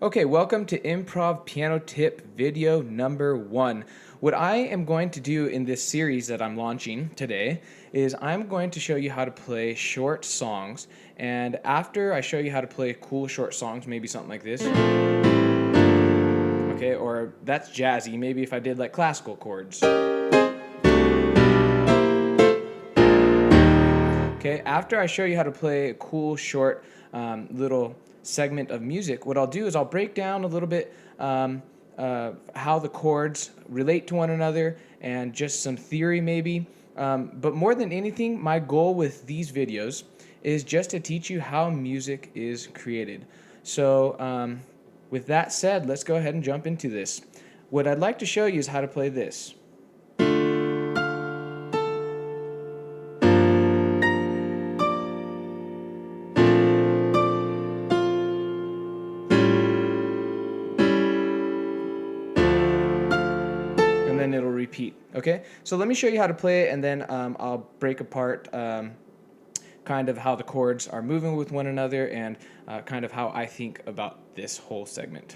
Okay, welcome to Improv Piano Tip video number 1. What I am going to do in this series that I'm launching today is I'm going to show you how to play short songs. And after I show you how to play cool short songs, maybe something like this. Okay, or that's jazzy. Maybe if I did like classical chords. Okay, after I show you how to play a cool short little segment of music, what I'll do is I'll break down a little bit how the chords relate to one another and just some theory maybe. But more than anything, my goal with these videos is just to teach you how music is created. So with that said, let's go ahead and jump into this. What I'd like to show you is how to play this. And then it'll repeat. Okay, so let me show you how to play it, and then I'll break apart kind of how the chords are moving with one another and kind of how I think about this whole segment.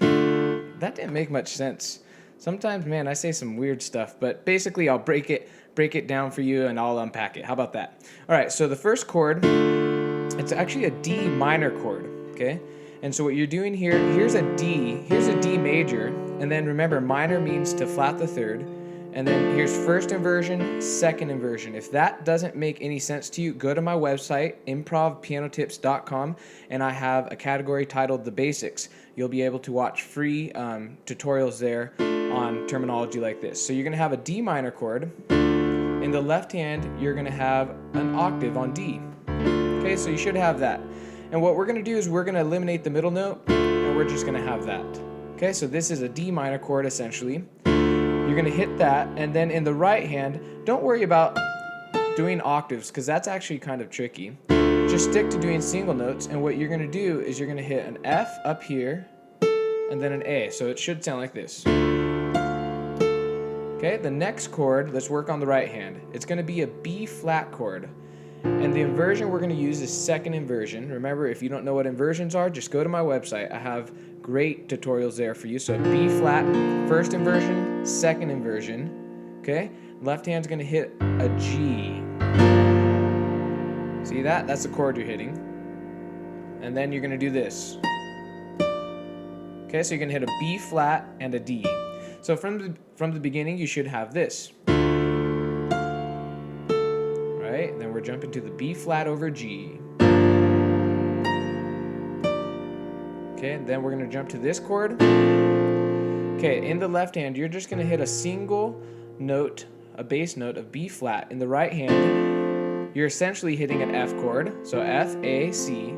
That didn't make much sense. Sometimes, man, I say some weird stuff, but basically I'll break it down for you and I'll unpack it. How about that? All right, so the first chord, it's actually a D minor chord, okay? And so what you're doing here, here's a D major, and then remember minor means to flat the third, and then here's first inversion, second inversion. If that doesn't make any sense to you, go to my website, improvpianotips.com, and I have a category titled The Basics. You'll be able to watch free tutorials there on terminology like this. So you're going to have a D minor chord. In the left hand, you're going to have an octave on D. Okay, so you should have that. And what we're going to do is we're going to eliminate the middle note, and we're just going to have that. Okay, so this is a D minor chord essentially. You're going to hit that, and then in the right hand, don't worry about doing octaves because that's actually kind of tricky. Just stick to doing single notes, and what you're going to do is you're going to hit an F up here and then an A. So it should sound like this. Okay, the next chord, let's work on the right hand. It's going to be a B flat chord. And the inversion we're going to use is second inversion. Remember, if you don't know what inversions are, just go to my website. I have great tutorials there for you. So B flat, first inversion, second inversion. Okay, left hand's going to hit a G. See that? That's the chord you're hitting. And then you're going to do this. Okay, so you're going to hit a B flat and a D. So from the beginning, you should have this. Right? And then we're jumping to the B flat over G. Okay, and then we're going to jump to this chord. Okay, in the left hand, you're just going to hit a single note, a bass note of B flat. In the right hand, you're essentially hitting an F chord, so F, A, C.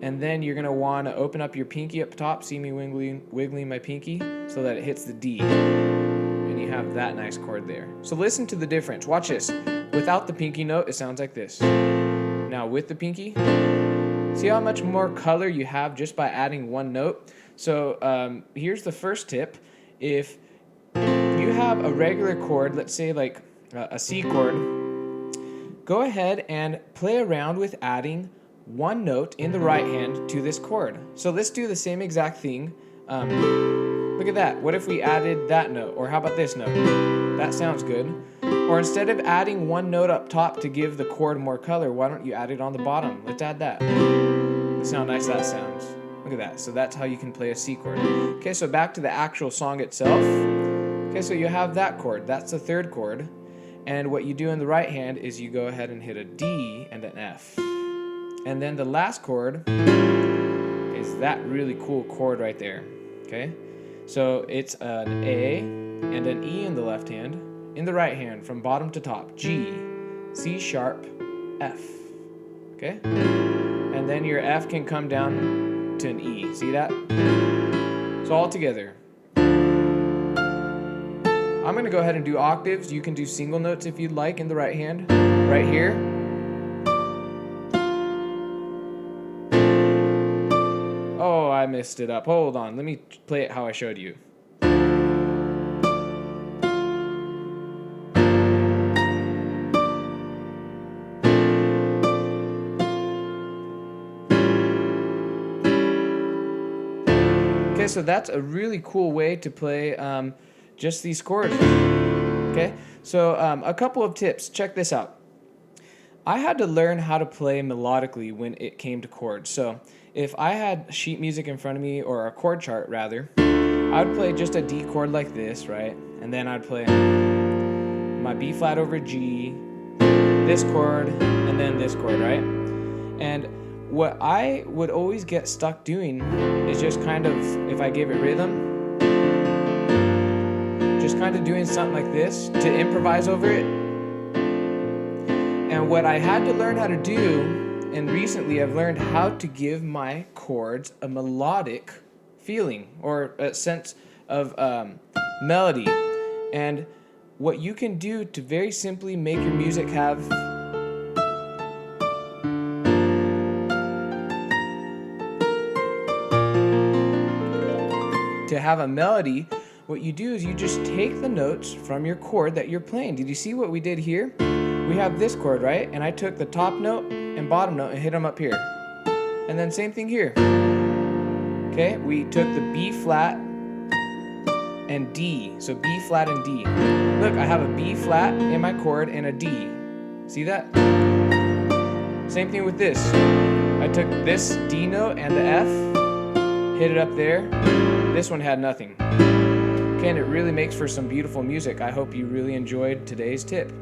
And then you're going to want to open up your pinky up top, see me wiggling my pinky, so that it hits the D. And you have that nice chord there. So listen to the difference. Watch this. Without the pinky note, it sounds like this. Now with the pinky, see how much more color you have just by adding one note? So here's the first tip. If you have a regular chord, let's say like a C chord, go ahead and play around with adding one note in the right hand to this chord. So let's do the same exact thing. Look at that. What if we added that note? Or how about this note? That sounds good. Or instead of adding one note up top to give the chord more color, why don't you add it on the bottom? Let's add that. Look how nice that sounds. Look at that. So that's how you can play a C chord. Okay, so back to the actual song itself. Okay, so you have that chord. That's the third chord. And what you do in the right hand is you go ahead and hit a D and an F. And then the last chord is that really cool chord right there. Okay, so it's an A and an E in the left hand. In the right hand, from bottom to top, G, C sharp, F. Okay? And then your F can come down to an E. See that? So all together. I'm going to go ahead and do octaves. You can do single notes if you'd like in the right hand. Right here. Oh, I messed it up. Hold on. Let me play it how I showed you. Okay, so that's a really cool way to play just these chords. Okay, so a couple of tips. Check this out. I had to learn how to play melodically when it came to chords. So if I had sheet music in front of me, or a chord chart rather, I would play just a D chord like this, right? And then I'd play my B flat over G, this chord, and then this chord, right? And what I would always get stuck doing is just kind of, if I gave it rhythm, just kind of doing something like this to improvise over it. And what I had to learn how to do, and recently I've learned how to give my chords a melodic feeling, or a sense of melody. And what you can do to very simply make your music have a melody, what you do is you just take the notes from your chord that you're playing. Did you see what we did here? We have this chord, right? And I took the top note and bottom note and hit them up here. And then same thing here. Okay, we took the B flat and D. So B flat and D. Look, I have a B flat in my chord and a D. See that? Same thing with this. I took this D note and the F, hit it up there. This one had nothing. Okay, and it really makes for some beautiful music. I hope you really enjoyed today's tip.